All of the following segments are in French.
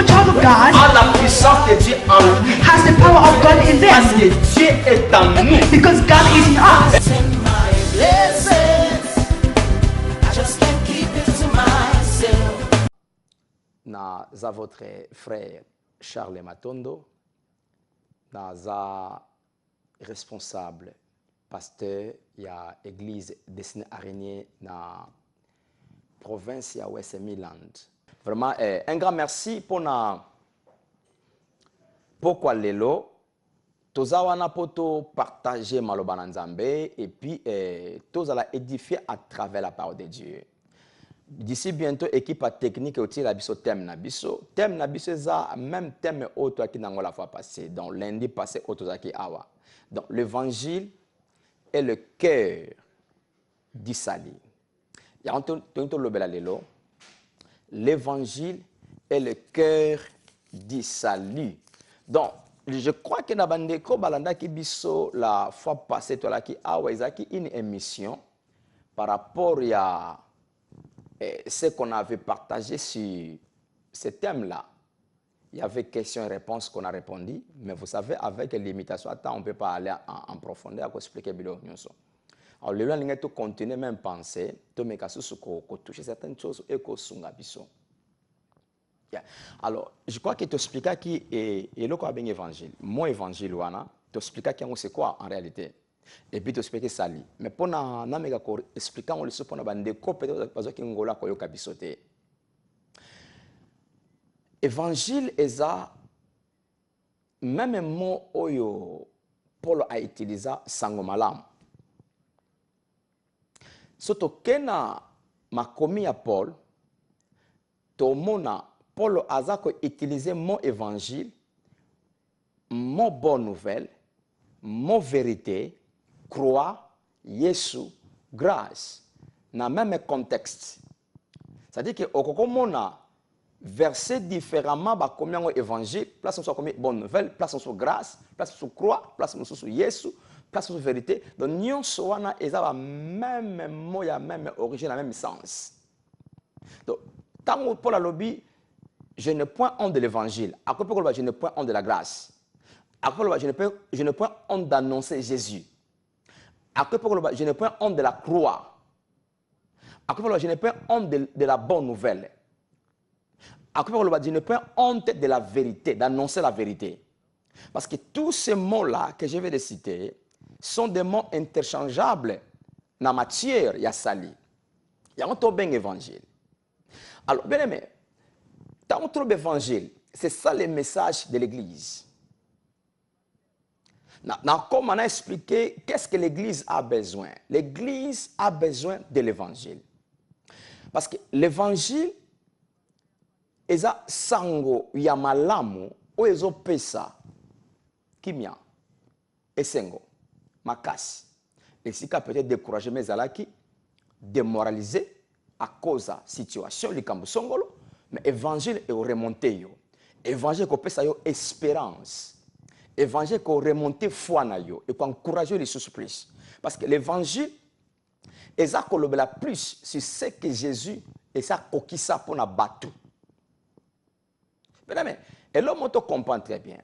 child of God a la puissance de Dieu en lui. has the power of God in Parce them. que Dieu est en nous. Because God is in us. Naza votre frère Charles Matondo, naza responsable pasteur ya église Destinée Araignée na province ya West Midland. Vraiment un grand merci pour na pourquoi lelo toza wana poto partager maloba na Nzambe et puis toza la édifier à travers la parole de Dieu. D'ici bientôt, équipe technique aussi la biso thème na biso. Thème na biso ça même thème autre qui n'a la fois passé. Donc lundi passé autre qui awa. Donc l'évangile est le cœur du salut. Ya onto lobela lelo. L'évangile est le cœur du salut. Donc je crois que na bandeko balanda ki biso la fois passée toi là qui awa ezaki une émission par rapport à ce qu'on avait partagé sur ce thème-là. Il y avait questions et réponses qu'on a répondu, mais vous savez, avec l'imitation à temps, on ne peut pas aller en profondeur pour expliquer bien. Alors, le lendemain, tu continues même penser, tu me casses toucher certaines choses et que sunga biso. Alors, je crois que tu expliques qui est le bien évangile. Mon évangile, tu expliques qui c'est quoi en réalité. Et puis tu expliques ça. Mais pour expliquer, on le sait pour nous peut-être parce que ngola koyo kabisote. Évangile est ça même mot oyo Paul a utilisé sango malam. Soto kena makomi ya Paul to mona Paul a utilisé mot évangile, mot bonne nouvelle, mot vérité, croix, Yesu, grâce, dans le même contexte. C'est-à-dire que au verset différemment, comme évangile, place sur comme bonne nouvelle, place sur grâce, place sur croix, place sur Yesu, place sur vérité. Donc, nous sommes la même mot, la même origine, la même sens. Donc, tant que Paul a lobby, je ne point honte de l'évangile. À côté de je ne point honte de la grâce. À côté de je ne point honte d'annoncer Jésus. Après, je n'ai pas honte de la croix. Après, je n'ai pas honte de la bonne nouvelle. Après, je n'ai pas honte de la vérité, d'annoncer la vérité. Parce que tous ces mots-là que je vais de citer sont des mots interchangeables dans la matière, il y a sali. Il y a un trop bien évangile. Alors, bien aimé, dans un trop bien évangile, c'est ça le message de l'Église. Comme on a expliqué, qu'est-ce que l'Église a besoin? L'Église a besoin de l'Évangile. Parce que l'Évangile est un sango yamalamu ou ezo pesa kimia esengo makasi. Et si peut-être décourager mes alaki, démoraliser à cause de la situation du Kambusongolo, mais l'Évangile est remonté yo. Évangile ko pesa yo espérance. Évangile qu'on remonte foi na yo et qu'on encourage les choses plus. Parce que l'évangile est ça qu'on le plus sur ce que Jésus et ça coquille ça pour na bateau. Mais et l'homme te comprend très bien.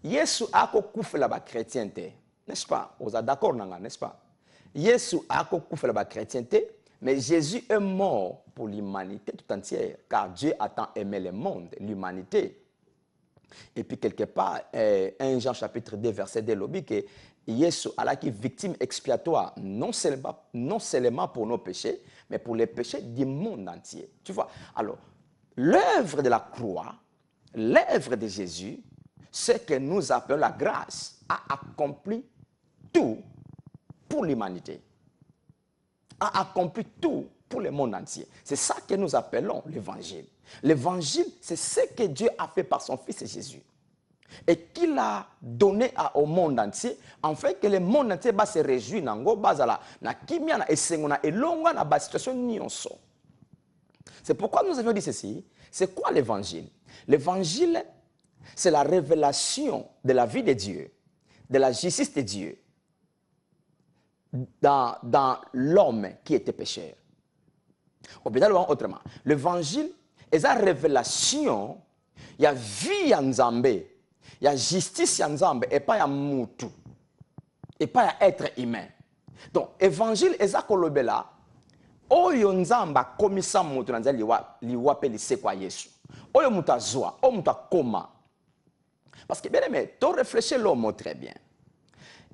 Jésus a couvert la chrétienté, n'est-ce pas? Vous êtes d'accord n'est-ce pas? Jésus a couvert la chrétienté, mais Jésus est mort pour l'humanité tout entière, car Dieu a tant aimé le monde, l'humanité. Et puis quelque part, 1 Jean chapitre 2 verset 2, lobby que Jésus a qui victime expiatoire non seulement pour nos péchés, mais pour les péchés du monde entier. Tu vois? Alors, l'œuvre de la croix, l'œuvre de Jésus, c'est que nous appelons la grâce, a accompli tout pour l'humanité. A accompli tout pour le monde entier. C'est ça que nous appelons l'évangile. L'évangile, c'est ce que Dieu a fait par son Fils Jésus. Et qu'il a donné au monde entier, en fait que le monde entier va se réjouir na kimia na esengo na elonga na ba situation nyonso. C'est pourquoi nous avions dit ceci. C'est quoi l'évangile? L'évangile, c'est la révélation de la vie de Dieu, de la justice de Dieu dans l'homme qui était pécheur. Autrement, l'évangile est la révélation Il y a vie ya Nzambe, il y a justice ya Nzambe, et pas ya mutu, et pas ya être humain. Donc, évangile eza kolobela, oyo Nzamba komisa mutu na nzali liwa pe lisekwa Yesu. Oyo mutu azwa, oyo mutu akoma. Parce que bien aimé, tu réfléchis l'homme très bien.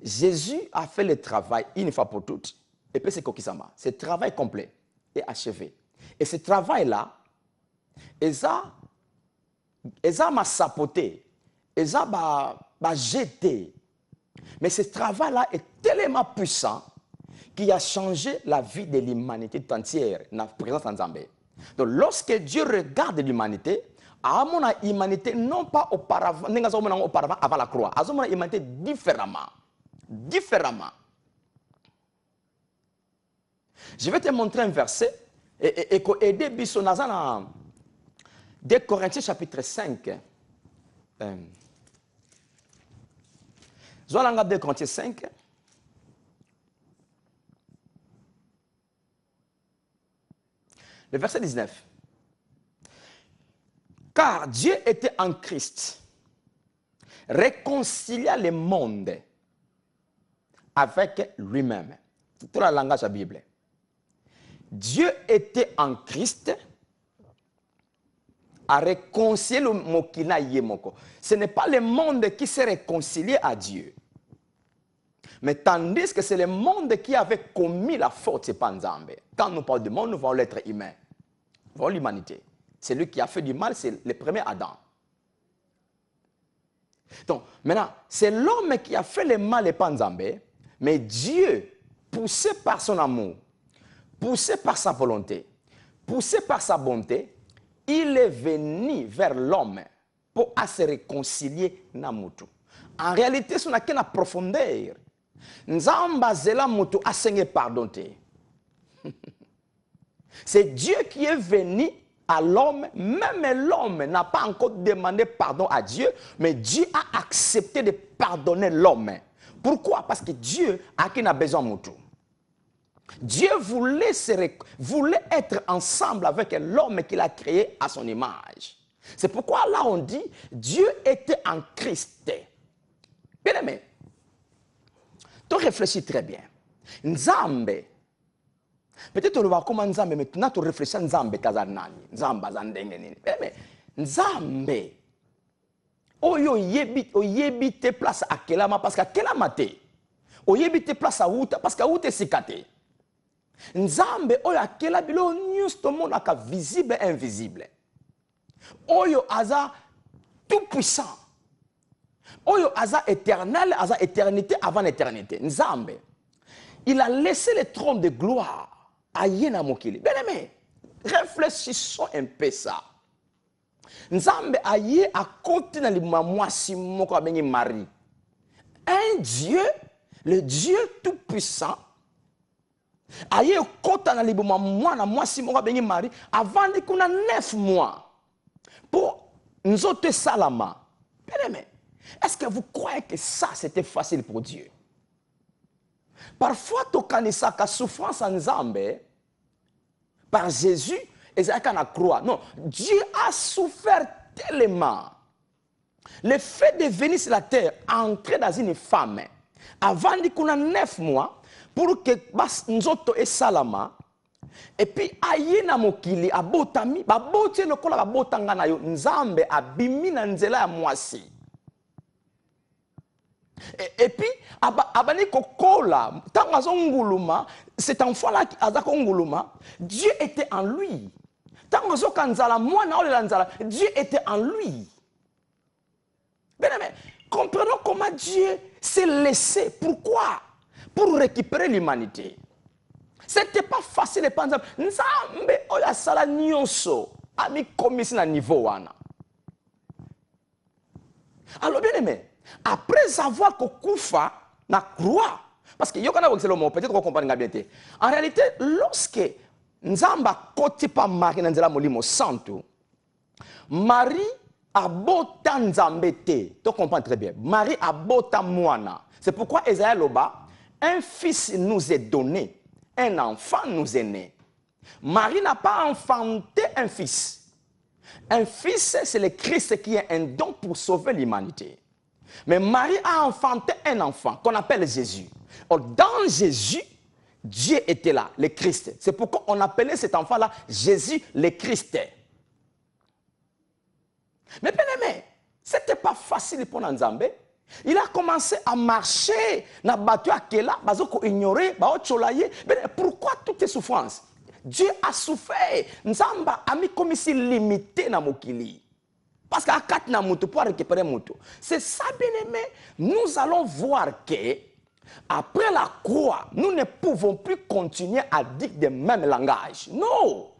Jésus a fait le travail une fois pour toutes. Et puis c'est Kokisama. Ce travail complet est achevé. Et ce travail-là, Eza m'a sapoté, Eza m'a jeté. Mais ce travail-là est tellement puissant qu'il a changé la vie de l'humanité tout entière dans la présence d'Nzambé. Donc lorsque Dieu regarde l'humanité, à mon humanité, non pas auparavant, avant la croix, à mon humanité différemment. Différemment. Je vais te montrer un verset et aider Bissonazan dans 2 Corinthiens chapitre 5. Zolanga 2 Corinthiens 5. Le verset 19. Car Dieu était en Christ, réconcilia le monde avec lui-même. C'est tout le langage de la Bible. Dieu était en Christ à réconcilier le mokina yemoko. Ce n'est pas le monde qui s'est réconcilié à Dieu. Mais tandis que c'est le monde qui avait commis la faute, c'est pas Nzambe. Quand nous parlons du monde, nous voyons l'être humain. Nous voyons l'humanité. C'est lui qui a fait du mal, c'est le premier Adam. Donc, maintenant, c'est l'homme qui a fait le mal et pas Nzambe. Mais Dieu, poussé par son amour, poussé par sa volonté, poussé par sa bonté, il est venu vers l'homme pour se réconcilier namutu. En réalité, ce n'est qu'une profondeur. Nzamba zela mutu asenge pardonner. C'est Dieu qui est venu à l'homme, même l'homme n'a pas encore demandé pardon à Dieu, mais Dieu a accepté de pardonner l'homme. Pourquoi? Parce que Dieu a qui n'a besoin de mutu. Dieu voulait être ensemble avec l'homme qu'il a créé à son image. C'est pourquoi là on dit, Dieu était en Christ. Bien aimé, tu réfléchis très bien. Nzambe, peut-être on va comment Nzambe, mais maintenant tu réfléchis à Nzambe kazanani, Nzamba zandengeni. Mais Nzambe, oyo yebite place à Kelama parce qu'à Kelama te, oyebite place à Outa parce qu'à Outa sikate. Nzambe oyo akela bilo news to monaka visible et invisible. Oyo aza tout puissant. Oyo aza éternel, aza éternité avant l'éternité. Nzambe, il a laissé le trône de gloire à Yena Mokili. Bien aimé, réfléchissons un peu ça. Nzambe aye à côté de l'imamwasi moko abengi Marie. Un Dieu, le Dieu tout puissant, aye kota na libuma mwana mwasi moko bengi Marie avant de kuna 9 mois pour nous autres salama. Bien aimé, est-ce que vous croyez que ça c'était facile pour Dieu? Parfois tu connais ça que souffrance en Nzambe par Jésus et ça qu'on a croix. Non, Dieu a souffert tellement. Le fait de venir sur la terre, entrer dans une femme avant de kuna 9 mois pour que nous autres et salama et puis aye na mokili abotami babotie lokola babotanga na yo Nzambe abimi na nzela ya mwasi et puis abani kokola tanga zonguluma cet enfant là qui azako nguluma Dieu était en lui tanga zokanzala mwana olela nzala Dieu était en lui. Bien aimé, comprenons comment Dieu s'est laissé. Pourquoi? Pour récupérer l'humanité. C'était pas facile de penser. Nzambe oya sala nyonso ami komisi na niveau wana. Alors bien aimé, après avoir kokufa na croix, parce que yokana wexelo mo peut-être qu'on comprend bien. En réalité, lorsque Nzamba koti pa Marie na nzela molimo santo, Marie abota Nzambe te. Tu comprends très bien. Marie abota mwana. C'est pourquoi Esaïe loba, un fils nous est donné, un enfant nous est né. Marie n'a pas enfanté un fils. Un fils, c'est le Christ qui est un don pour sauver l'humanité. Mais Marie a enfanté un enfant qu'on appelle Jésus. Or, dans Jésus, Dieu était là, le Christ. C'est pourquoi on appelait cet enfant-là Jésus le Christ. Mais bien aimé, ce n'était pas facile pour Nzambe. Il a commencé à marcher dans le bateau à Kela, il ignorait, pourquoi toutes ces souffrances? Dieu a souffert. Nzamba a mis comme si limité dans Mokili. Parce qu'à 4 namuto pour récupérer moto. C'est ça, bien aimé. Nous allons voir que, après la croix, nous ne pouvons plus continuer à dire le même langage. Non.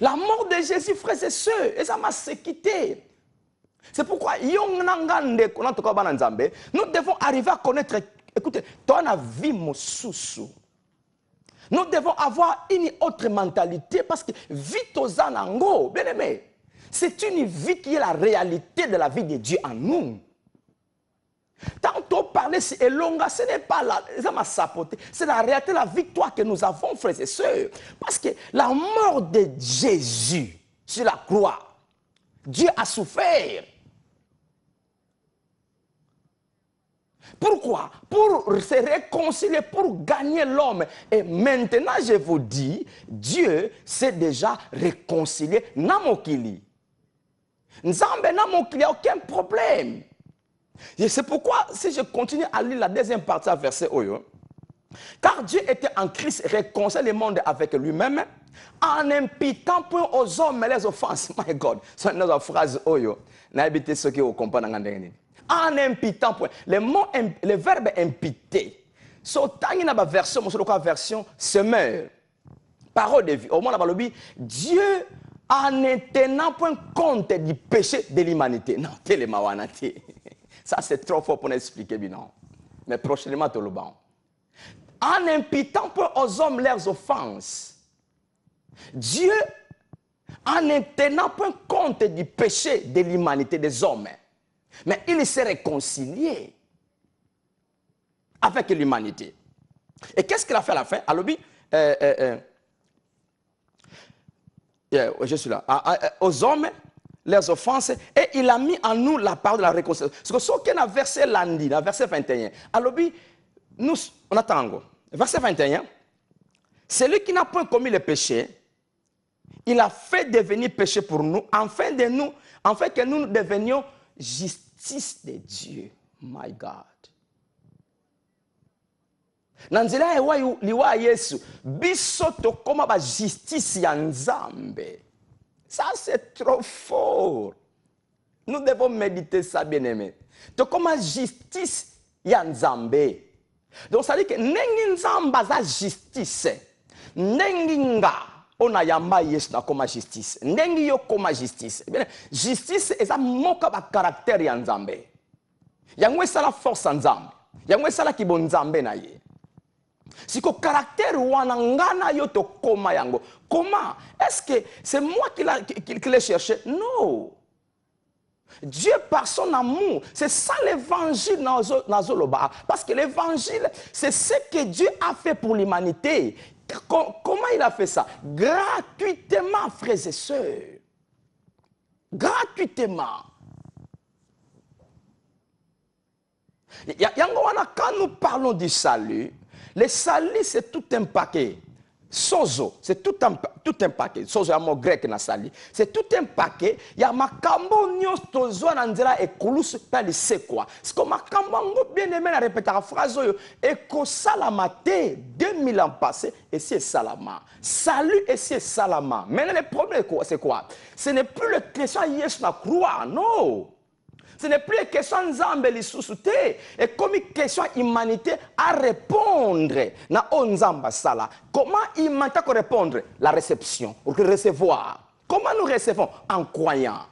La mort de Jésus, frères et sœurs, et ça m'a quitté. C'est pourquoi nous devons arriver à connaître, écoutez, toi la vie mosusu. Nous devons avoir une autre mentalité parce que vie tozanango, bien aimé, c'est une vie qui est la réalité de la vie de Dieu en nous. Tantôt parler c'est elonga, ce n'est pas la, ça m'a sapoté, c'est la réalité, la victoire que nous avons, frères et sœurs. Parce que la mort de Jésus sur la croix, Dieu a souffert. Pourquoi? Pour se réconcilier, pour gagner l'homme. Et maintenant, je vous dis, Dieu s'est déjà réconcilié. Namokili. Nzambe namokili, il n'y a aucun problème. Et c'est pourquoi, si je continue à lire la deuxième partie du verset Oyo, car Dieu était en Christ, réconcilié le monde avec lui-même, en imputant point aux hommes les offenses. My God, c'est une autre phrase Oyo. N'habitez ce que vous comprenez. En imputant point. Le verbe imputer. Sautant dans la version, version semeur. Parole de vie. Au moins, Dieu en ne tenant point compte du péché de l'humanité. Non, ça c'est trop fort pour expliquer, non. Mais prochainement, tout le bon. En imputant point aux hommes leurs offenses. Dieu, en ne tenant point compte du péché de l'humanité des hommes. Mais il s'est réconcilié avec l'humanité. Et qu'est-ce qu'il a fait à la fin? Alors, je suis là. Aux hommes, leurs offenses, et il a mis en nous la part de la réconciliation. Parce que ce qu'il a versé lundi, dans verset 21, alors, nous, on attend. Verset 21, celui qui n'a point commis le péché, il a fait devenir péché pour nous, afin que nous devenions justice de Dieu. My God. Nanzela liwa Yesu biso tokoma ba justice ya Nzambe. Ça c'est trop fort. Nous devons méditer ça, bien aimé. Tokoma justice ya Nzambe. Donc ça dit que nengi Nzamba za justice. Nengi nga ona yamba Yesu na koma justice. Nengi yo koma justice. Bien, justice eza moka ba caractère ya Nzambe. Yango esala force Nzambe. Yango esala kibo Nzambe na ye. Si le caractère wanangana yoto koma yango. Comment? Est-ce que c'est moi qui l'ai cherché? Non. Dieu par son amour, c'est ça l'évangile nazoloba. Parce que l'évangile, c'est ce que Dieu a fait pour l'humanité. Comment il a fait ça? Gratuitement, frères et sœurs. Gratuitement. Quand nous parlons du salut, le salut, c'est tout un paquet. Sozo, c'est tout un paquet. Sozo, c'est un mot grec na sali. C'est tout un paquet. Il y a makambo nyos tozo nanzela et koulous pali c'est quoi? C'est comme makambo bien aimé la répéter la phrase eko salamate 2000 ans passés et c'est salama. Salut et c'est salama. Maintenant le problème c'est quoi? Ce n'est plus le question yes na croix, non. Ce n'est plus une question Nzambe li susute et comme une question humanité à répondre na Nzamba sala. Comment humanité à répondre? La réception, recevoir. Comment nous recevons? En croyant.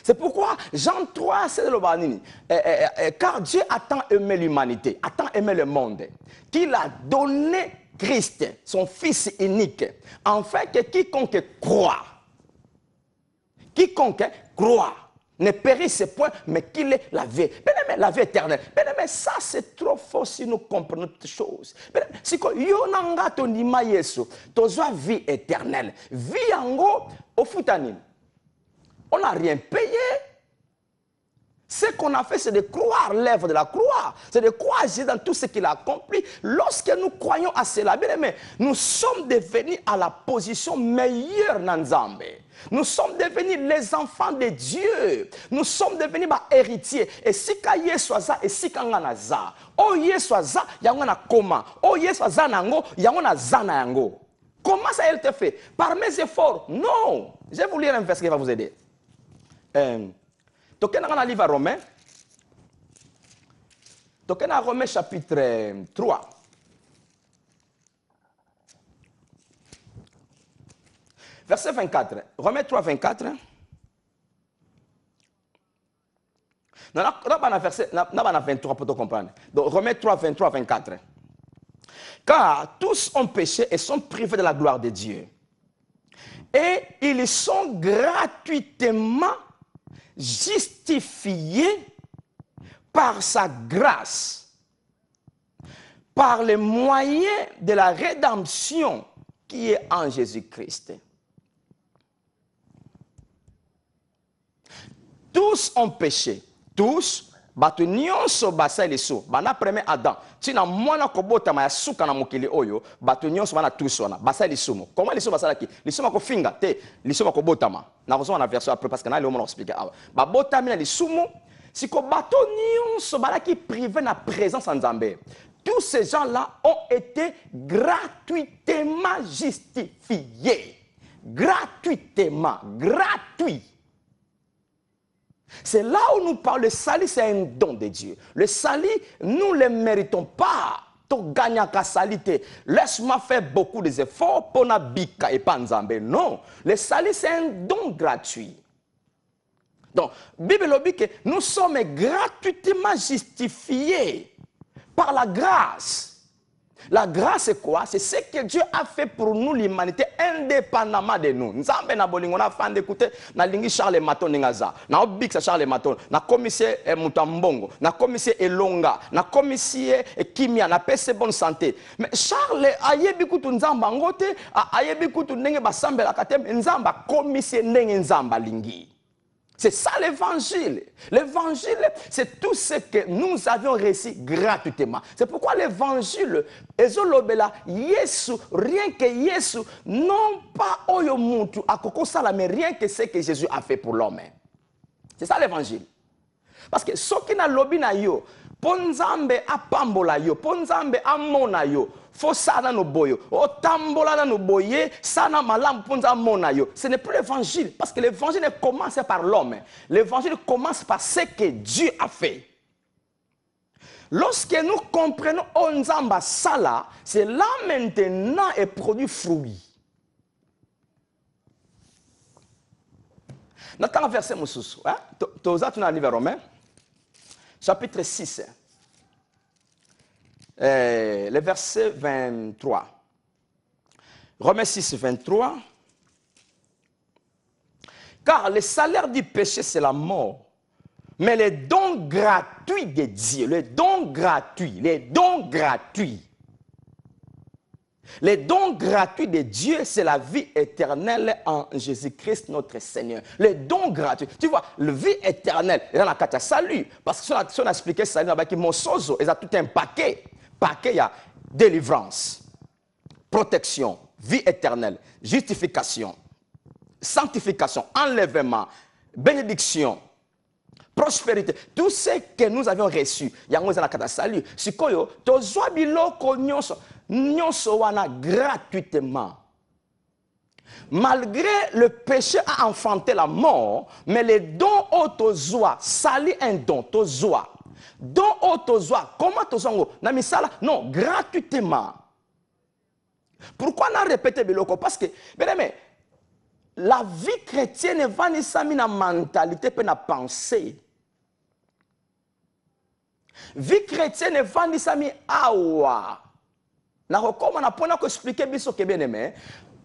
C'est pourquoi Jean 3, c'est le banini. Car Dieu a tant aimé l'humanité, a tant aimé le monde, qu'il a donné Christ, son Fils unique, afin que quiconque croit, ne périsse point, mais qu'il est la vie. Bien-aimé, la vie éternelle. Bien-aimé, ça c'est trop fort si nous comprenons toutes choses. Bien-aimé, si yo nanga tondima Yesu, tozoa vie éternelle. Vie yango au futanine. On n'a rien payé. Ce qu'on a fait, c'est de croire l'œuvre de la croix. C'est de croire Jésus dans tout ce qu'il a accompli. Lorsque nous croyons à cela, bien aimé, nous sommes devenus à la position meilleure dans Nzambe. Nous sommes devenus les enfants de Dieu. Nous sommes devenus héritiers. Et si kaye soaza et si kangana za. Oh ye soaza, yangona koma. Oh ye soaza nango, yangona zana yango. Comment ça a été fait? Par mes efforts? Non. Je vais vous lire un verset qui va vous aider. Tokena dans le livre à Romains. Tokena Romains chapitre 3. Verset 24. Romains 3, 24. Non, non, verset 23 pour te comprendre. Donc, Romains 3, 23, 24. Car tous ont péché et sont privés de la gloire de Dieu. Et ils sont gratuitement justifiés par sa grâce, par les moyens de la rédemption qui est en Jésus-Christ. Tous ont péché. Tous. Bato nyonso basa leso. Bana premier Adam. Tina mwana kobota ma suka na mokili oyo. Bato nyonso bana tous wana. Basa leso mo. Comment leso basa laki? Leso mako finga te. Leso mako bota ma. Na raison na version après parce que na le moment expliquer. Ba bota mina leso mo. Siko bato nyonso balaki privé na présence en Nzambe. Tous ces gens-là ont été gratuitement justifiés. Gratuitement. Gratuit. C'est là où nous parlons, le salut c'est un don de Dieu. Le salut, nous ne le méritons pas. Tu gagnes à salité. Laisse-moi faire beaucoup d'efforts pour na bika et pas nzambe. Non, le salut c'est un don gratuit. Donc, Bible dit que nous sommes gratuitement justifiés par la grâce. La grâce c'est quoi? C'est ce que Dieu a fait pour nous, l'humanité, indépendamment de nous. Nous avons fan d'écouter, na lingi Charles Maton Ningaza, na Obix Charles Maton, na commissaire Mutambongo, na commissaire Elonga, na commissaire Kimia, na PC Bonne Santé. Mais Charles ayebi kutu nzamba ngote, ayebi kutu ndenge basambe la katem, nzamba commissaire ndenge nzamba lingi. C'est ça l'évangile. L'évangile, c'est tout ce que nous avions reçu gratuitement. C'est pourquoi l'évangile, Yesu, rien que Yesu, non pas Oyo Muntu, Akoko Sala, mais rien que ce que Jésus a fait pour l'homme. C'est ça l'évangile. Parce que ce qui n'a lobi na yo, ponzambe apambola yo, ponzambe amona yo, faut sana no boyo, otambola na no boye, sana malam ponza mona yo. Ce n'est plus l'évangile, parce que l'évangile ne commence par l'homme. L'évangile commence par ce que Dieu a fait. Lorsque nous comprenons onzamba sala, c'est là maintenant et produit fruit. Notre verset Moussous, Toza tu n'as livre Romain, chapitre 6. Le verset 23. Romains 6, 23. Car le salaire du péché, c'est la mort. Mais les dons gratuits de Dieu, les dons gratuits, les dons gratuits de Dieu, c'est la vie éternelle en Jésus-Christ notre Seigneur. Les dons gratuits. Tu vois, la vie éternelle, il y a un salut. Parce que si on a expliqué ça, il y a mon sozo, il y a tout un paquet. Il y a délivrance, protection, vie éternelle, justification, sanctification, enlèvement, bénédiction, prospérité. Tout ce que nous avions reçu, il y a un salut. Si koyo, tozwa biloko nyonso wana gratuitement. Malgré le péché a enfanté la mort, mais les dons autozoa, sali un don, tozoa. Don autozoa, comment tozongo? Namisala? Non, gratuitement. Pourquoi on a répété biloko? Parce que, bien aimé, la vie chrétienne va ni sami na mentalité pe na pensée. Vie chrétienne va ni sami awa. Na comment on a expliqué biso ke bien aimé.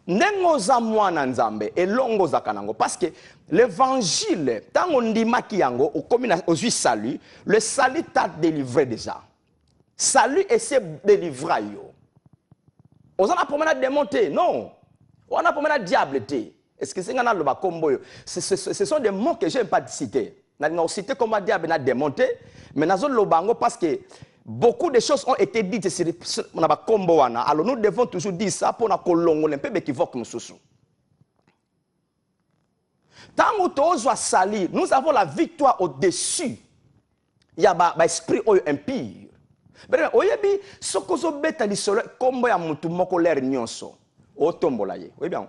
Nengoza mwana nzambe elongo zakanango parce que l'évangile tant on dit makiyango au commun aux salut, le salut t'a délivré déjà. Salut et c'est délivré yo. On a pour maintenant démonter non. On a pour maintenant diableté. Est-ce que c'est un le combo? Ce sont des mots que je n'aime pas citer. N'a cité comme diable n'a démonté, mais n'a le bango parce que beaucoup de choses ont été dites sur le combo. Alors nous devons toujours dire ça pour nous un peu équivoque nous sous. Tant que sali, nous avons la victoire au-dessus. Il y a un esprit impur. Mais oyebi sokozo beta li solo combo ya mutu moko l'air nyonso. O tombola ye. Oui bien.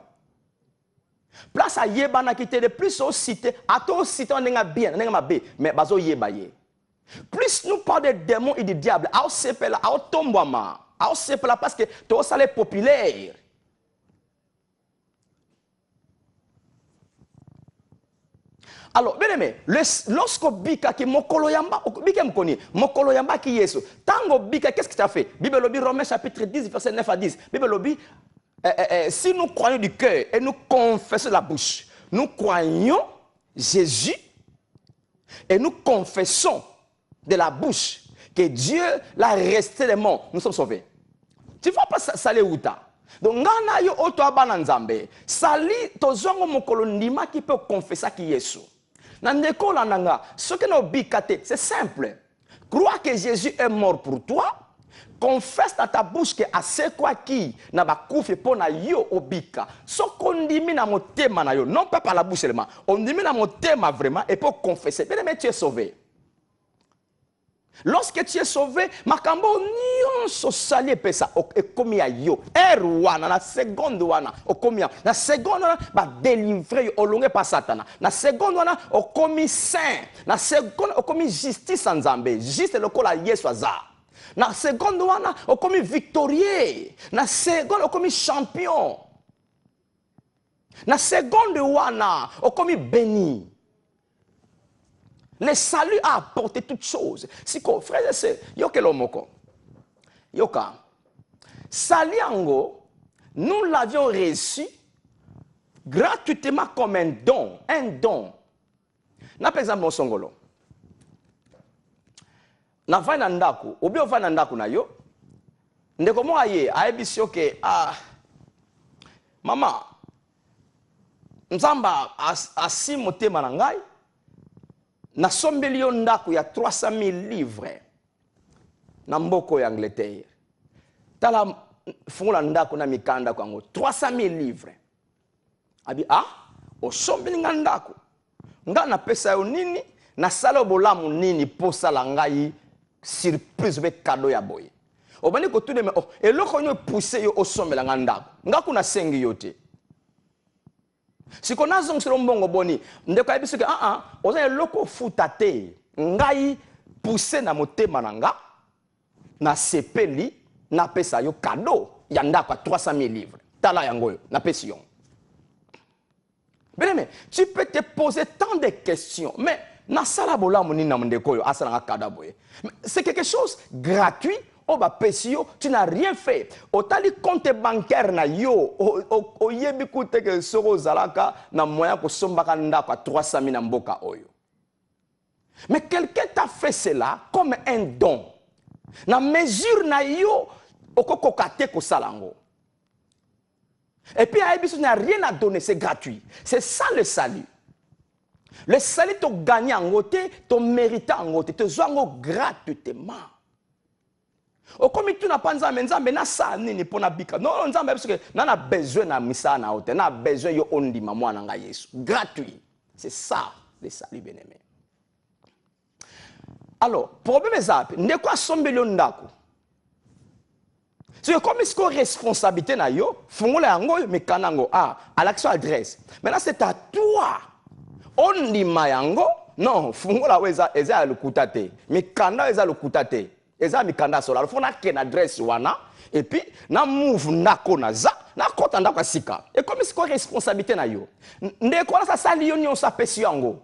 Place à yebana qui était de plus au cité, à tout cité on n'est bien, on n'est bien, mais bazo yebaye. Plus nous parlons des démons et des diables, à sepela, à tombama, à sepela parce que tout ça est populaire. Alors, bien aimé, lorsque bika qui mokolo yamba, bika mkoni, mokolo yamba qui yeso, tango bika, qu'est-ce que tu as fait? Bible lobi Romains chapitre 10, verset 9 à 10. Bible lobi, si nous croyons du cœur et nous confessons de la bouche, nous croyons Jésus et nous confessons de la bouche que Dieu l'a resté des morts, nous sommes sauvés. Tu ne vas pas saler outa. Donc, ngana yo oto abana nzambe, sali tozongo mokolo ndima qui peut confesser qui Yesu. Nandeko la nanga, ce que nous bikate, c'est simple. Crois que Jésus est mort pour toi. Confesse dans ta bouche que assez quoi qui n'a pas koufi pour na yo obika. Ce qu'on dit na motema na yo, non pas par la bouche seulement. On dit na motema vraiment et pour confesser. Mais tu es sauvé. Lorsque tu es sauvé, makambo nyonso sali pesa ekomi ya yo. Wana na seconde wana okomi na seconde wana ba délivrer yo olonge pa satana. Na seconde wana okomi saint. Na seconde okomi justice en Nzambe. Juste lokola Yesu aza. Na seconde wana okomi victorieux. Na seconde okomi champion. Na seconde wana okomi béni. Le salut a apporté toutes choses. Si quoi, frère et sœurs, yoke lomoko. Yoka. Saliango, nous l'avions reçu gratuitement comme un don. Un don. Na par exemple, mon songolo. Na vai na ndaku, obi o vai na ndaku na yo. Ndeko mo aye, aebisio ke mama. Nzamba asi motema na ngai. Na sombeli yo ndaku ya 300,000 livres na mboko ya Angleterre. Tala fungula ndaku na mikanda kwango 300,000 livres. Abi o sombeli nga ndaku. Nga na pesa yo nini na sala bolamu nini posa la ngai surprise be cadeau ya boye. Obani ko tude me eloko nyo pousser yo o sombela nga ndaku. Nga kuna sengi yote. Si qu'on a zong sur mbongo boni, ndeko ayebi que oza eloko futate, ngai poussé na motema nanga, na sepeli, na pesa yo cadeau, yanda kwa 300,000 livres. Tala yango yo, na pesi yon. Bien, mais tu peux te poser tant de questions, mais na sala bola moni na ndeko yo asala nga cadeau boye. C'est quelque chose gratuit. Tu n'as rien fait. Otali compte bancaire na yo, o yebi kute ke soro zalaka na moyen ko sombaka ndako 300,000 na mboka oyo. Mais quelqu'un t'a fait cela comme un don. Na mesure na yo okokokate ko salango. Et puis tu n'as rien à donner, c'est gratuit. C'est ça le salut. Le salut tu gagnes en côté, tu mérites en côté, tu as gratuitement. Okomi tu na panza nzambe na sa nini pona bika. Non nzambe parce que na besoin na misa na hote, na besoin yo ondima mwana nga Yesu. Gratuit. C'est ça le salut bien-aimé. Alors, problème est ndeko asombe lo ndako. C'est comme est-ce qu'on responsabilité na yo, fungola yango mekanango à l'action adresse. Maintenant c'est à toi. Ondima yango, non, fungola weza eza le kutate. Mekanda eza le kutate. Eza mikanda sola. Il faut na ken adresse wana et puis na move ndako na za na kota ndako sika. Et comme c'est quoi responsabilité na yo. Ndeko na sa sali yo nyon sa pesi yango.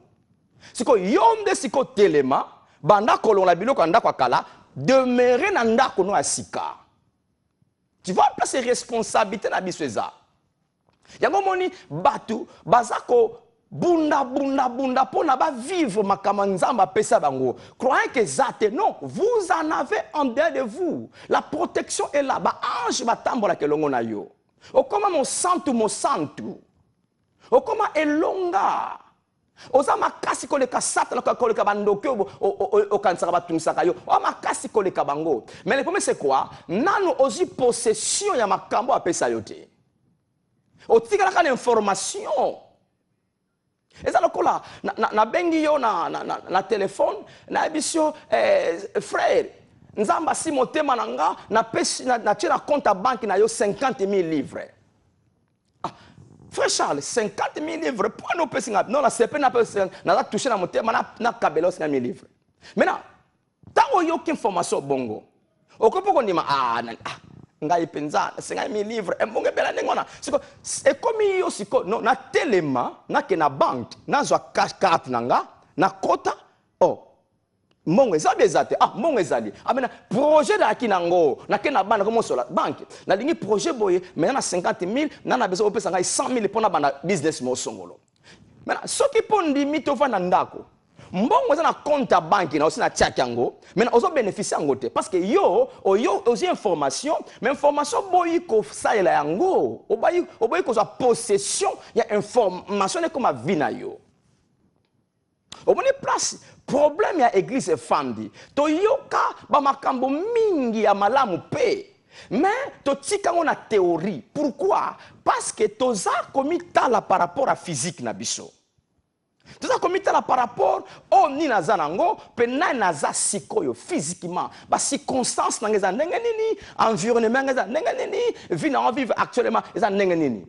Siko yonde siko telema banda kolon la biloko ndako kala demeurer na ndako no asika. Tu vois pas ces responsabilités na bisweza. Yango moni batu bazako bunda pona ba vivre makama nzamba pesa bango. Croyez que zate non, vous en avez en dedans de vous. La protection est là. Ba ange batambola kelongo na yo. Okoma mon santu. Okoma elonga. Oza makasi koleka sata koleka bandoke o kansaka batunisaka yo. O makasi koleka bango. Mais le problème c'est quoi? Nano ozi possession ya makambo apesa yo te. Otikalaka l'information. Et ça, na bengi yo na téléphone, na ebisio frère, nzamba si motema nanga na tira compte à banque na yo 50 000 livres. Ah, frère Charles, 50 000 livres, pour nous pesi non la CP na touché na motema na kabelo 50 000 livres. Maintenant, tant yo ki information bongo. Okopo ko ndima ngai penza 50 000 livres mbonge bela ndengona siko ekomi yo siko no na telema na ke na banque na zwa carte nanga na kota mbongo ezabi ezate mbongo ezali amena projet da kinango na ke na bana comme sur la banque na lingi projet boye mais na 50 000 na besoin opesa ngai 100 000 pour na bana business mo songolo maintenant soki pondi mito vana ndako mbongo za na compte à banque na aussi na tchak yango mais ozo bénéficier yango te parce que yo aussi information mais information boyi ko salela yango oboyi ko za possession ya information ne comme vie na yo oboni place problème ya église fandi to yoka ba makambo mingi ya malamu pe mais to tika ngona théorie pourquoi parce que toza komi tala par rapport à physique na biso. Tout ça comme par rapport au ni nazanango pena naza sikoyo physiquement ba circonstances nangeza ndenge nini environnement nangeza ndenge nini vie na vivre actuellement eza ndenge nini.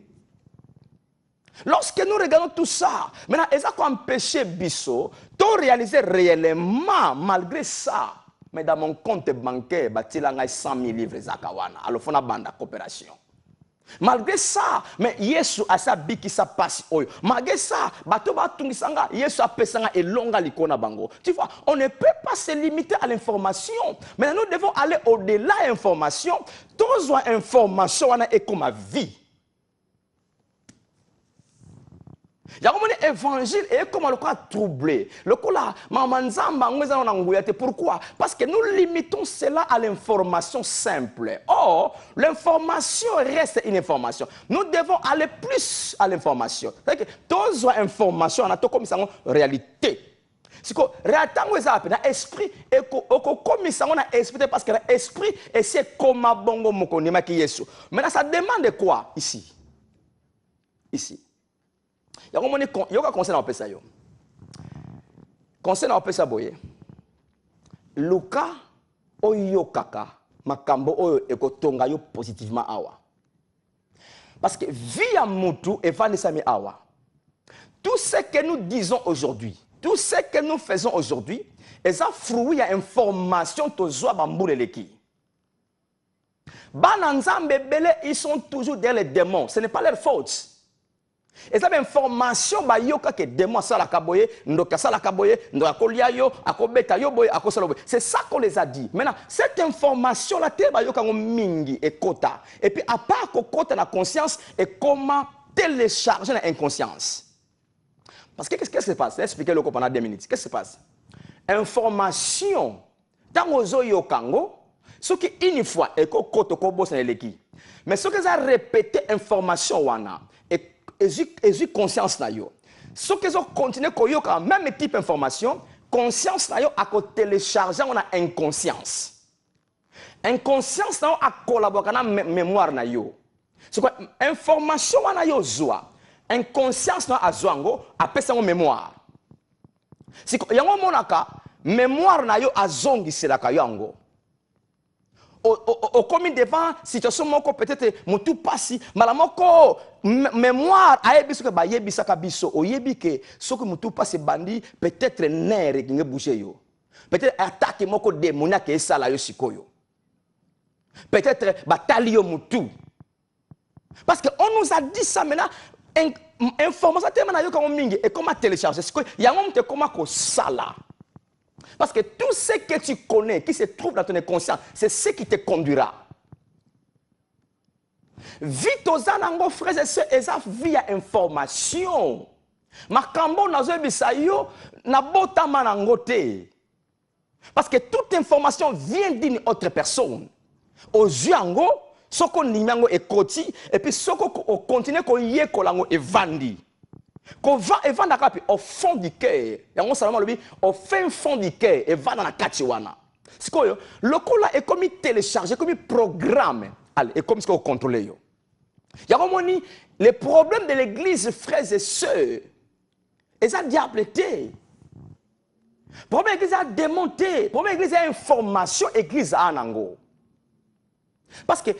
Lorsque nous regardons tout ça maintenant eza ko empêcher biso to réaliser réellement malgré ça mais dans mon compte bancaire batila ngai 100 000 livres zakawana alofona banda coopération. Malgré ça, mais Yesu a sa biki sa passe oyo. Malgré ça, bato batungisanga, Yesu a pesanga et longa likona bango. Tu vois, on ne peut pas se limiter à l'information. Mais nous devons aller au-delà de l'information. Tous les informations et comme ma vie. Il y a un évangile et comment le cas troublé. Le coup là, pourquoi? Parce que nous limitons cela à l'information simple. Or, l'information reste une information. Nous devons aller plus à l'information. C'est-à-dire que toutes les informations, on a tout comme ça en réalité. C'est que l'esprit et comme ça on a esprit parce que l'esprit et c'est comme bongo mokonima qui Yesu. Maintenant ça demande quoi ici? Ici. Il y a un conseil dans le pays. Conseil dans le pays boye. Luka oyo kaka makambo oyo ekotonga yo positivement awa. Parce que via mutu et vanisami awa. Tout ce que nous disons aujourd'hui, tout ce que nous faisons aujourd'hui, est un fruit à information tozoa bamboule leki. Bananzambe bele ils sont toujours derrière les démons. Ce n'est pas leur faute. Et ça, information, bah, yoka que démon ça la kaboye, ndoka ça la kaboye, ndoka kolia yo, akobeta yo boye, akosalo boye. C'est ça qu'on les a dit. Maintenant, cette information là, bah yoka mingi et kota. Et puis à part que kota la conscience et comment télécharger l'inconscience. Parce que qu'est-ce qui se passe? Expliquez-le pendant 2 minutes. Qu'est-ce qui se passe? Information. Dans ozo yokango, ce qui une fois et ko koto ko boss na leki. Mais ce que ça répété information wana et conscience na yo. Ce que ça continue koyoka même type information, conscience na yo a ko télécharger on a inconscience. Inconscience na yo a collaborer na mémoire na yo. C'est quoi information na yo zoa. Inconscience na azwango apesa ngo mémoire. C'est quoi yango monaka mémoire na yo azongi selaka yango. Au commis devant situation moko peut-être mutu pasi malamoko mémoire ayebiso ke bayebisa kabiso oyebi ke soko mutu pasi bandi peut-être nerf nge bouger yo peut-être attaque moko démoniaque esala yo sikoyo peut-être batali yo mutu parce que on nous a dit ça maintenant information tellement yo comme mingi et comment télécharger sikoyo yango mte comment ko sala. Parce que tout ce que tu connais, qui se trouve dans ton inconscient, c'est ce qui te conduira. Vite aux anango, frères et sœurs, et ça via information. Makambo nazo bisayo na bota manangote. Parce que toute information vient d'une autre personne. Aux yeux ango, soko nimango et koti, et puis soko continue ko yé kolango et vandi. Ko va et vanda kapi au fond du cœur. Yango salama lobi au fin fond du cœur et vanda na katiwana. Sikoyo, le kola est comme téléchargé, comme programme. Allez, et comme ce qu'on contrôle yo. Yango les problèmes de l'église, frères et sœurs, et ça diableté. Problème église a démonté. Problème église a information église a nango. Parce que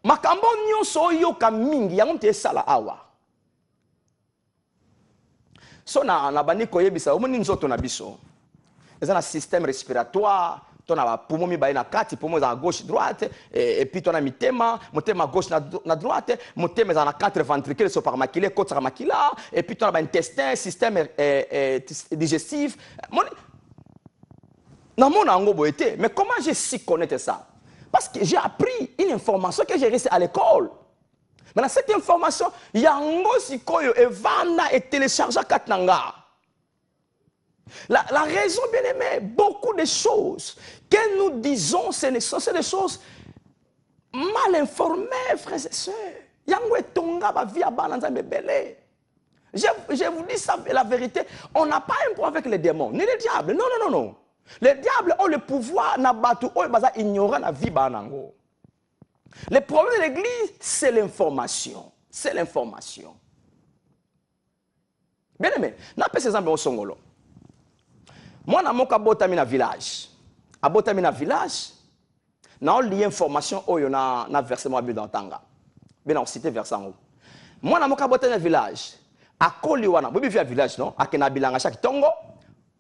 makambo nyonso yo kamingi yango te sala awa. So na bani koyebisa omoni nzoto na biso. Eza na système respiratoire, ton na poumon mi ba na kati, poumon à gauche droite et puis ton na mitema gauche na droite, motema za na quatre ventricules so par makila, côte sur makila et puis ton na ba intestin, système digestif. Mais comment j'ai su connaître ça? Parce que j'ai appris une information que j'ai reçue à l'école. Maintenant, cette information, il y a un sikoyo et vana et télécharge katnanga. La raison, bien aimé, beaucoup de choses que nous disons, c'est des choses mal informées, frères et sœurs. Yango tonga ba via balanza mebele. Je vous dis ça, la vérité, on n'a pas un problème avec les démons, ni les diables. Non, non, non, non. Les diables ont le pouvoir d'ignorer la vie. Le problème de l'église, c'est l'information. C'est l'information. Bien aimé, je vais ces exemples au Songolo. Moi, je suis dans village. Je suis dans village. Je lis l'information dans le verset dans Tanga. Bien, on cite verset. Moi, je suis dans village. À Koliwana, vous vivez à village, non? À Kenabilanga, chaque tongo.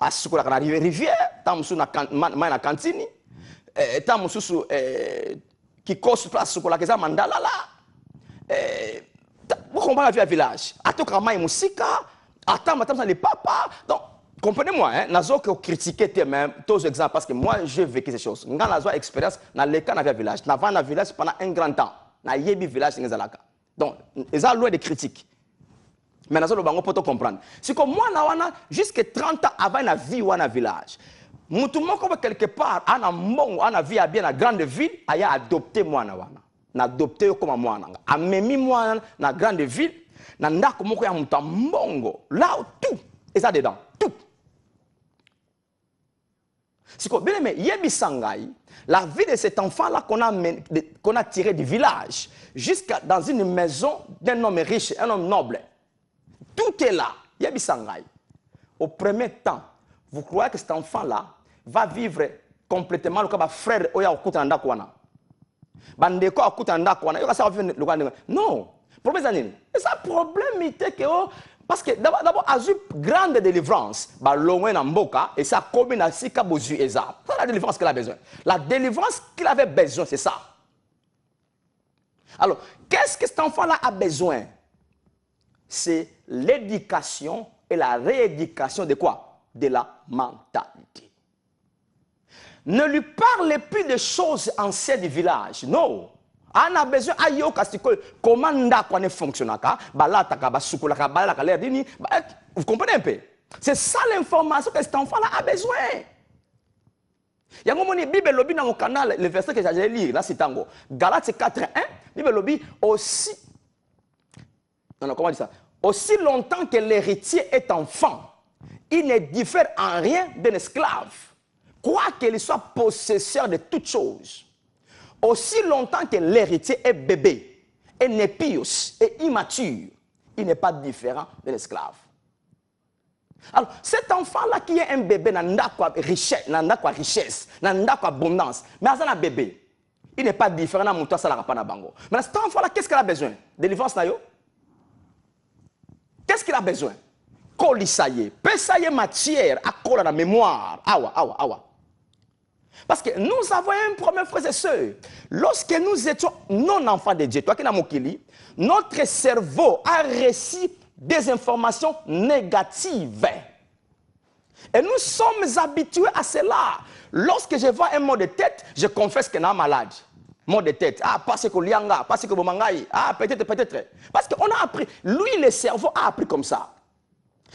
À Soukola, à la rivière, tant que na cantine, tant que qui cause place Soukola, que ça mandala là. Vous comprenez la vie à village. À tout cas, musika, attends, les papas. Donc, comprenez-moi, hein, nazo que critiquer même tous exemples parce que moi j'ai vécu ces choses. Nga nazo expérience dans les cas na village, na va na village pendant un grand temps. Na yebi village ngezalaka. Donc, ils ont loin de critiques. Mais nous allons comprendre. C'est comme moi, jusqu'à 30 ans avant la vie ou un village. Moutoumou comme quelque part, on a vie à bien la grande ville, il a adopté moi. On a adopté comme moi. A même moi dans la grande ville, on a comme moi mbongo. Là tout, et ça dedans, tout. C'est comme bien aimé, Yebi Sangai, la vie de cet enfant-là qu'on a tiré du village, jusqu'à dans une maison d'un homme riche, un homme noble. Tout est là. Yebi Sangai. Au premier temps, vous croyez que cet enfant-là va vivre complètement le frère Oya Okutanda Kwana. Bandeko Okutanda Kwana. Non. Problème, c'est un problème était que parce que d'abord a eu grande délivrance, ba loin en Mboka et ça comme na sika bozu eza. C'est la délivrance qu'il a besoin. La délivrance qu'il avait besoin, c'est ça. Alors, qu'est-ce que cet enfant-là a besoin? C'est l'éducation et la rééducation de quoi? De la mentalité. Ne lui parlez plus de choses anciennes du village. Non. On a besoin de comment ne fonctionne pas. Vous comprenez un peu? C'est ça l'information que cet enfant-là a besoin. Il y a un Bible lobby dans mon canal, le verset que j'ai lu, là c'est Tango. Galates 4:1, Bible lobby aussi. Non, comment dire ça? Aussi longtemps que l'héritier est enfant, il ne diffère en rien d'un esclave, quoiqu'il soit possesseur de toutes choses. Aussi longtemps que l'héritier est bébé, et n'est pious et immature, il n'est pas différent d'un esclave. Alors, cet enfant-là qui est un bébé, n'a pas richesse, n'a pas abondance, mais il a un bébé, il n'est pas différent d'un mouton, ça n'a pas bango. Mais cet enfant-là, qu'est-ce qu'il a besoin? Délivrance na yo? Qu'est-ce qu'il a besoin? Colisaye, pesaye matière à coller la mémoire. Awa. Parce que nous avons un problème, frères et sœurs. Lorsque nous étions non enfants de Dieu, toi qui n'as mokili, notre cerveau a reçu des informations négatives. Et nous sommes habitués à cela. Lorsque je vois un mot de tête, je confesse que je suis malade. mot de tête. Ah, parce que lianga, parce que bomangaï. Ah, peut-être, peut-être. Parce qu'on a appris, lui, le cerveau a appris comme ça.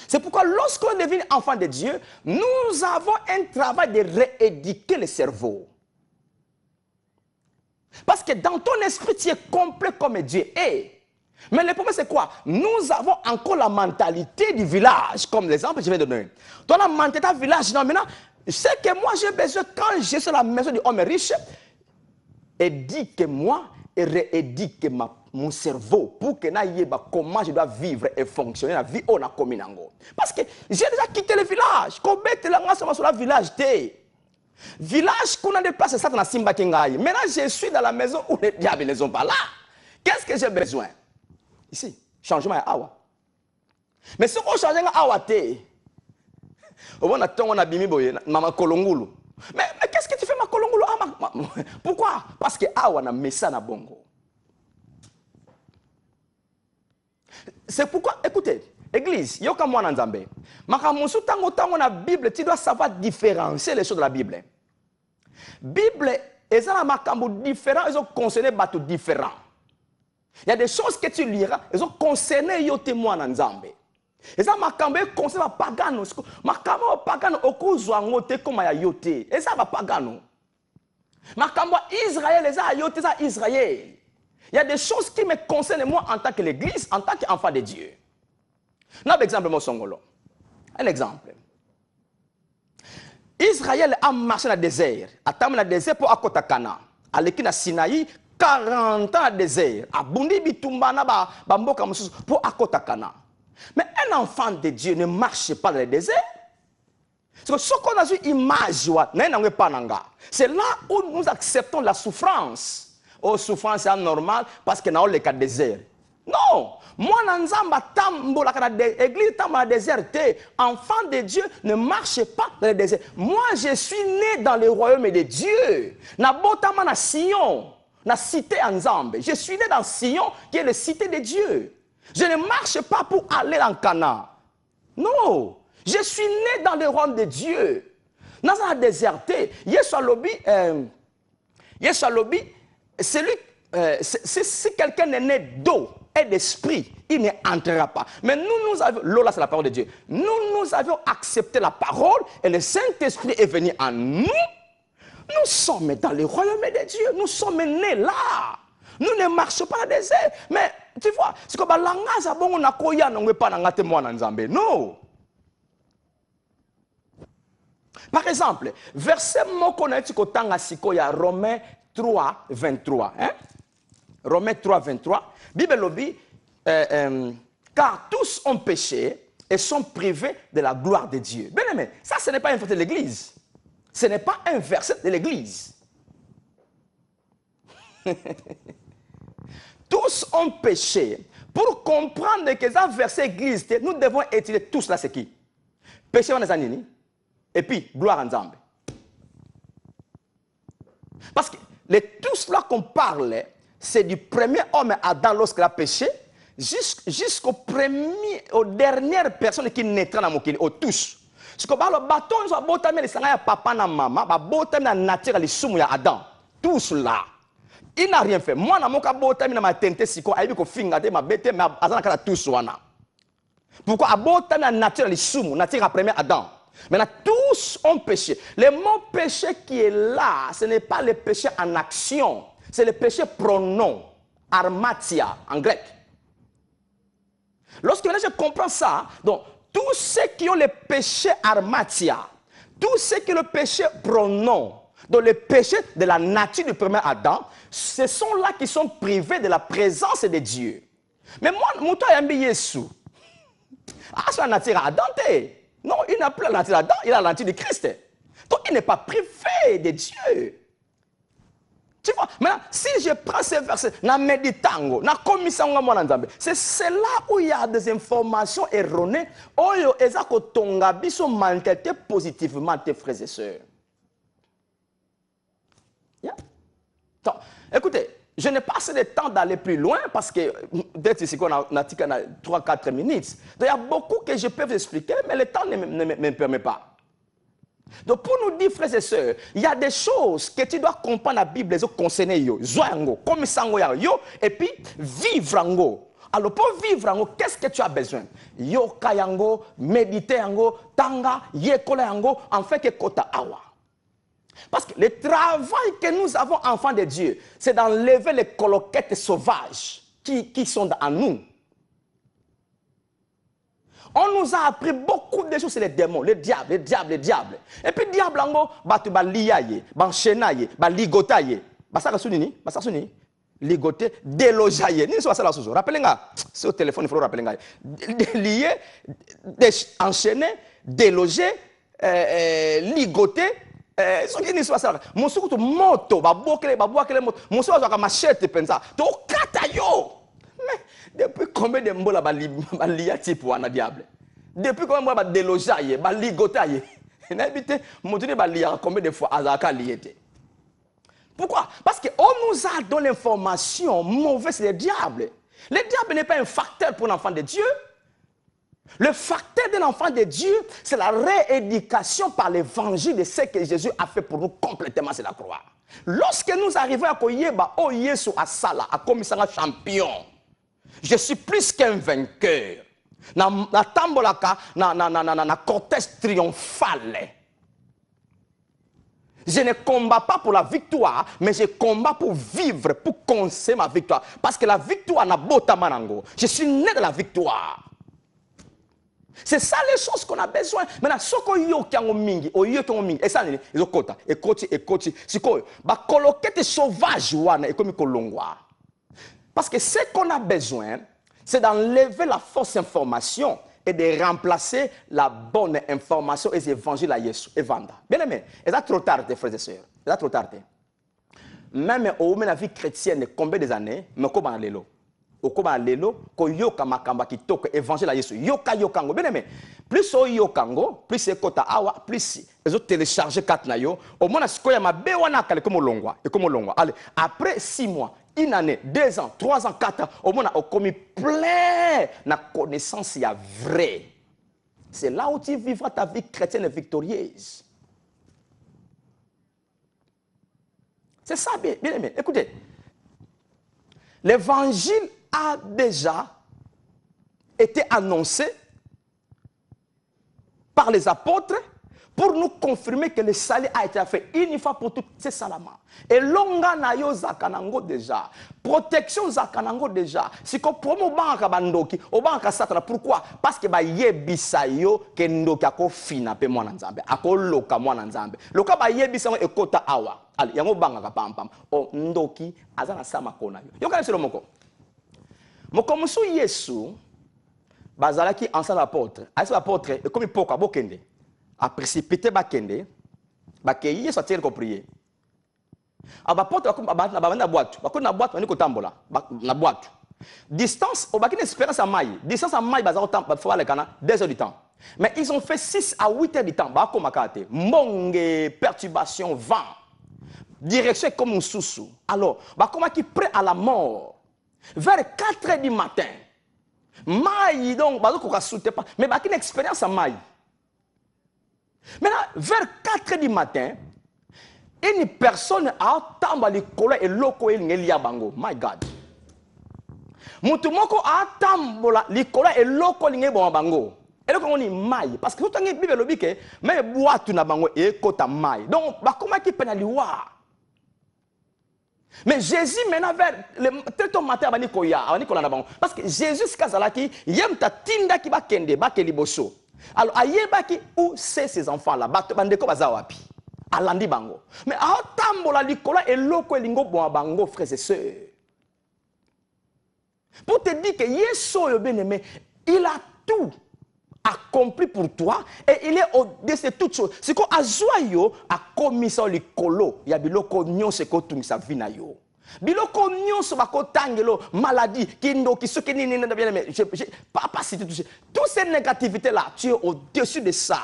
C'est pourquoi lorsqu'on devient enfant de Dieu, nous avons un travail de rééduquer le cerveau. Parce que dans ton esprit, tu es complet comme Dieu est. Mais le problème, c'est quoi? Nous avons encore la mentalité du village, comme l'exemple que je vais donner. Dans la mentalité du village, non, maintenant, c'est que moi, j'ai besoin, quand je suis sur la maison du homme riche, éduque-moi et rééduque mon cerveau pour que je comment je dois vivre et fonctionner la vie on a commis. Parce que j'ai déjà quitté le village. Sur le village, village qu'on a déplacé ça dans Simba Kengaï. Maintenant, je suis dans la maison où les diables ne sont pas là. Qu'est-ce que j'ai besoin? Ici, changement à Awa. Mais si on change à Awa, on a bimi boye, maman Kolongulu. Mais qu'est-ce que tu fais, ma Kolongulu? Pourquoi? Parce que Awa na messa na bongo. C'est pourquoi, écoutez, Église, yoka mwana nzambe. Makamusu tango tango na Bible, tu dois savoir différencier les choses de la Bible. Bible, ils ont makambo différent, ils ont concerné bateau différent. Il y a des choses que tu liras, ils ont concerné yo témoin nzambe. Ils ont makambo concerné pagano, makambo pagano okuzwa ngote comme ya yote. Ils ont pagano. Makambo Israël, ils ont yote ça Israël. Il y a des choses qui me concernent moi en tant que l'église, en tant qu'enfant de Dieu. Un exemple, mon songolo. Un exemple. Israël a marché dans le désert. Attends, dans le désert pour Akota Kana. À l'équipe de Sinaï, 40 ans dans le désert. À Bundi Bitumbana, Bamboka Moussous, pour Akota Kana. Mais un enfant de Dieu ne marche pas dans le désert. Ce qu'on a une image, c'est là où nous acceptons la souffrance. Oh, souffrance c'est normal parce que dans le cas désert. Non! Moi, Nanzamba tambo la église tambo la désert. Enfant de Dieu ne marche pas dans le désert. Moi, je suis né dans le royaume de Dieu. Na botama na Sion, na cité Nzambe. Je suis né dans Sion, qui est la cité de Dieu. Je ne marche pas pour aller en Canaan. Non! Je suis né dans le royaume de Dieu. Dans la déserté, Yeshua Lobi, si quelqu'un est né d'eau et d'esprit, il n'entrera pas. Mais nous avons, l'eau là c'est la parole de Dieu. Nous avions accepté la parole et le Saint-Esprit est venu en nous. Nous sommes dans le royaume de Dieu. Nous sommes nés là. Nous ne marchons pas dans le désert. Mais tu vois, c'est comme non. Par exemple, verset Romains 3, 23. Hein? Romains 3, 23. Bible lobby, car tous ont péché et sont privés de la gloire de Dieu. Bien aimé, ça ce n'est pas un verset de l'Église. Ce n'est pas un verset de l'Église. Tous ont péché. Pour comprendre que ça verset Église, nous devons étudier tous là, c'est qui? Péché on est nini? Et puis, gloire en Zambé. Parce que les tous là qu'on parle, c'est du premier homme Adam lorsqu'il a péché, aux dernières personnes qui naîtront dans mon kili, aux tous. Parce que le bâton, ils ont botamé les sangs à papa et maman, botamé la nature, les soumous à Adam. Tous là. Il n'a rien fait. Moi, je n'ai pas botamé ma tente, si quoi, il finga ma bête, mais à tous wana. Pourquoi botamé la nature, les soumous, nature à premier Adam. Maintenant, tous ont péché. Le mot péché qui est là, ce n'est pas le péché en action, c'est le péché pronom, armatia, en grec. Lorsque je comprends ça, donc, tous ceux qui ont le péché armatia, tous ceux qui ont le péché pronom, donc le péché de la nature du premier Adam, ce sont là qui sont privés de la présence de Dieu. Mais moi, mon toit est Jésus. Ah, c'est la nature Adam. Non, il n'a plus la nature d'Adam, il a la nature de Christ. Donc, il n'est pas privé de Dieu. Tu vois, maintenant, si je prends ces versets, c'est là où il y a des informations erronées, où il y a des mentalité positivement, tes frères et sœurs. Yeah. Donc, écoutez, je n'ai pas assez de temps d'aller plus loin parce que peut-être ici qu'on a 3-4 minutes. Donc, il y a beaucoup que je peux vous expliquer, mais le temps ne me permet pas. Donc pour nous dire, frères et sœurs, il y a des choses que tu dois comprendre la Bible, les autres concernés, yo, comme sango yo, et puis vivre en. Alors pour vivre en, qu'est-ce que tu as besoin? Yo kayango, méditer yango, tanga, yekola yango, en fait que kota awa. Parce que le travail que nous avons, enfants de Dieu, c'est d'enlever les coloquettes sauvages qui sont en nous. On nous a appris beaucoup de choses sur les démons, les diables. Et puis, diable, tu vas lier, enchaîner, ligoter. Ligoter, déloger. Rappelez-moi, c'est au téléphone, il faut rappeler. Lier, enchaîner, déloger, ligoter. Mosuku moto, mosuku a machette, pensa. To kata yo. Depuis combien de mots la liya type wana diable? Depuis combien de mois ba déloger, ba ligoter? N'habite montrer ba liya combien de fois azaka liété. Pourquoi? Parce que on nous a donné l'information mauvaise sur le diable. Le diable n'est pas un facteur pour l'enfant de Dieu. Le facteur de l'enfant de Dieu, c'est la rééducation par l'évangile de ce que Jésus a fait pour nous complètement sur la croix. Lorsque nous arrivons à Koyeba, oh Yesu Asala, à commissaire champion, je suis plus qu'un vainqueur. Na tambolaka, na cortège triomphal. Je ne combats pas pour la victoire, mais je combats pour vivre, pour conserver ma victoire. Parce que la victoire n'a pas de manango. Je suis né de la victoire. C'est ça les choses qu'on a besoin. Maintenant, ce qu'on y a mingi, et ça, ils ont kota, et koti. C'est quoi? Bah, coloquer tes sauvages, et comme kolongwa. Parce que ce qu'on a besoin, c'est d'enlever la fausse information et de remplacer la bonne information et les évangiles à Jésus et vendre. Bien aimé, c'est trop tard, frères et sœurs. C'est trop tard. Même au la vie chrétienne, combien des années, mais comment aller là? Okoba lelo ko yoka makamba kitoko évangile à Yesu yoka yokango bien aimé plus o yokango plus ekota awa plus ezo télécharger 4 na yo au moins sikoya mabe wana kale comme longwa et comme longwa allez après 6 mois une année 2 ans 3 ans 4 ans au moins au commis plein na connaissance ya vrai. C'est là où tu vivras ta vie chrétienne victorieuse. C'est ça bien aimé. Écoutez, l'évangile a déjà été annoncé par les apôtres pour nous confirmer que le salut a été fait une fois pour toutes. C'est ça la main. Et longa na yo zakanango déjà. Protection zakanango déjà. Si ko promo banka bandoki, o banka satana. Pourquoi? Parce que ba yebisa yo ke ndoki ako fina pe mwana nzambe. Ako loka mwana nzambe. Loka ba yebisa yo ekota awa. Ali yango banka ka pam pam. O ndoki azana sama kona yo. Yo kana selo moko. Moko musu Yesu bazalaki ensemble apôtre. Asa apôtre et comme poka bokende. A précipité bakende bakeyi Yesu ateli ko prier. Abapote na boîte bakona boîte ni ko tambola na boîte. Distance au bakine espérance à maille. Distance à maille bazako tambola faut aller kana 2 heures du temps. Mais ils ont fait 6 à 8 heures du temps bako makate. Mbonge perturbation vent. Direction comme un sous. Alors bakoma qui prêt à la mort. Vers 4 heures du matin. Maille donc bazako ka souté pas mais bakine expérience à maille. Maintenant, vers 4 heures du matin, une personne a tamba likolo et loko elingelia bango. My God. Mutu moko a tamba likolo et loko elingelia bango. Et donc on dit maille parce que tout le Bible le dit que même boîte na bango et kota maille. Donc ba comment qui penaliwa. Mais Jésus maintenant vers le tel matin bani koya, bani kolanda bango parce que Jésus skazalaki yem ta tinda ki ba kende ba keliboso. Alors, ayebaki où c'est ces enfants-là? Bandeko bazawapi. Alandi bango. Mais à tambola likola et loko elingo bon bango frères et sœurs. Pour te dire que Yesu bien-aimé, il a tout accompli pour toi et il est au-dessus de toutes choses. C'est quoi azoyo a commis ça likolo, ya biloko nyonse ko tungisa vina yo. Biloko nyonso bakotangelo maladie kindo kisoke nini na bien mais pas citer tout toutes ces négativités là tu es au-dessus de ça.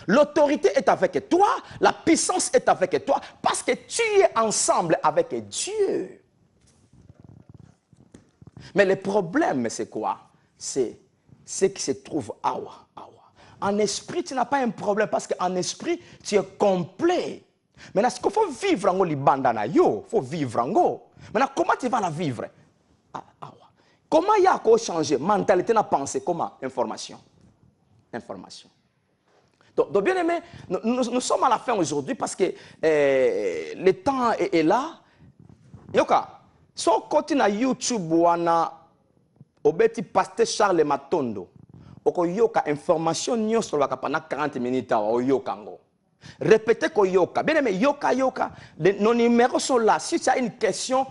L'autorité est avec toi, la puissance est avec toi parce que tu es ensemble avec Dieu. Mais le problème c'est quoi? C'est ce qui se trouve en esprit, tu n'as pas un problème parce qu'en esprit, tu es complet. Maintenant, ce qu'il faut vivre en Libandana, il faut vivre en go. Maintenant, comment tu vas la vivre? Comment il y a à changer? Mentalité, na pensée, comment? Information. Information. Donc bien aimé, nous sommes à la fin aujourd'hui parce que le temps est là. Yoka, si on continue à YouTube, wana obeti pasteur Charles Matondo, oko yoka information nyonso lwaka pendant 40 minutes o yoka ngo. Répétez ko yoka. Bien aimé, yoka. Nos numéros sont là. Si tu as une question,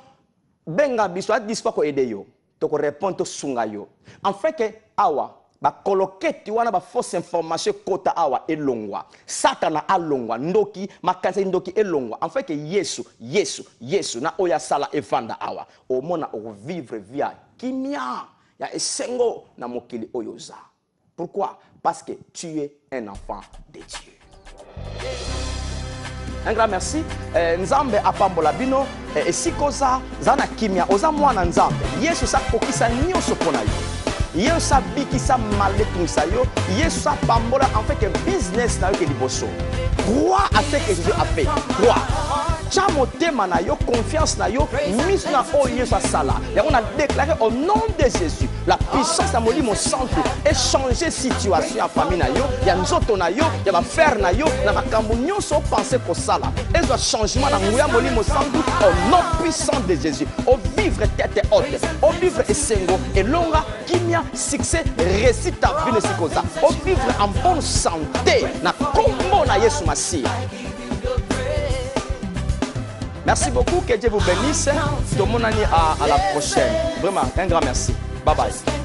benga biso, dis-moi ko aider yo. Toko répondre to sunga yo. En fait que awa ba coloquer tu wana ba fausse information kota awa elongwa. Satana alongwa ndoki makanza ndoki elongwa. En fait que Yesu na oya sala evanda awa. Omona o vivre via kimia ya esengo na mokili oyoza. Pourquoi? Parce que tu es un enfant de Dieu. Un grand merci. Nzambe apambola bino esikoza zana kimia oza mwana nzambe. Yesu sa kokisa nyonso pona yo. Yesu sa bikisa maletungisa yo. Yesu sa pambola en fait que business na yo ke liboso. Crois à ce que Jésus a fait. Crois. Chamotema na yo, confiance na yo, mise na oye sa sala. Et on a déclaré au nom de Jésus, la puissance de mon centre et changer situation en famille na yo, ya nzoto na yo, ya ma frère na yo, na makambo nyonso penser ko sala. Et ce changement na nguya molimo centre au nom puissant de Jésus. Au vivre tête haute, au vivre esengo et longa kimia succès réussite ta vie nesikoza. Au vivre en bonne santé na kombo na Yesu Masiya. Merci beaucoup, que Dieu vous bénisse. Tout le monde à la prochaine. Vraiment, un grand merci. Bye bye.